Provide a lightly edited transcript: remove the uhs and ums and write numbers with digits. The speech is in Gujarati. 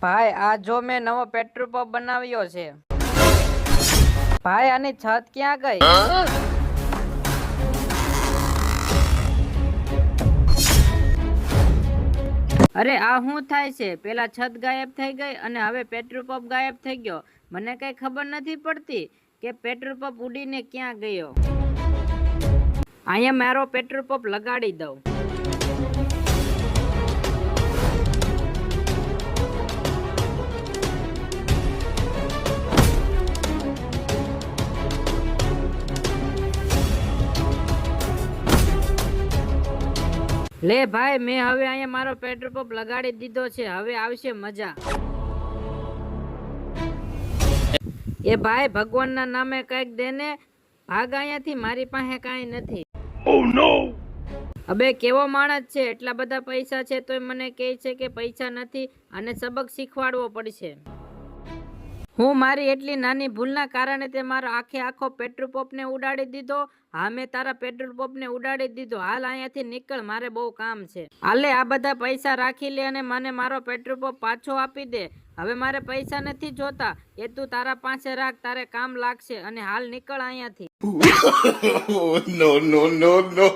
ભાઈ આ જો મેં નવો પેટ્રોલ પંપ બનાવ્યો છે. ભાઈ આની છત ક્યાં ગઈ? અરે આ શું થાય છે? પેલા છત ગાયબ થઈ ગઈ અને હવે પેટ્રોલ પંપ ગાયબ થઈ ગયો. મને કઈ ખબર નથી પડતી કે પેટ્રોલ પંપ ઉડીને ક્યાં ગયો. અહીંયા મારો પેટ્રોલ પંપ લગાડી દઉં. લે ભાઈ મેં હવે અહીંયા મારો પેટ્રોલ પંપ લગાડી દીધો છે. હવે આવશે મજા. એ ભાઈ ભગવાનના નામે કઈક દેને. ભાગ અહીંયાથી, મારી પાસે કાંઈ નથી. Oh no! અબે કેવો માણસ છે, એટલા બધા પૈસા છે તોય મને કહે છે કે પૈસા નથી. આને સબક શીખવાડવો પડશે. હું મારી એટલી નાની ભૂલના કારણે તે મારો આખો પેટ્રોલ પંપને ઉડાડી દીધો. હા મેં તારા પેટ્રોલ પંપને ઉડાડી દીધો. હાલ અહીંયાથી નીકળ, મારે બહુ કામ છે. હાલે આ બધા પૈસા રાખી લે અને મને મારો પેટ્રોલ પંપ પાછો આપી દે. હવે મારે પૈસા નથી જોતા, એ તું તારા પાસે રાખ, તારે કામ લાગશે. અને હાલ નીકળ અહીંયાથી. No, no, no, no.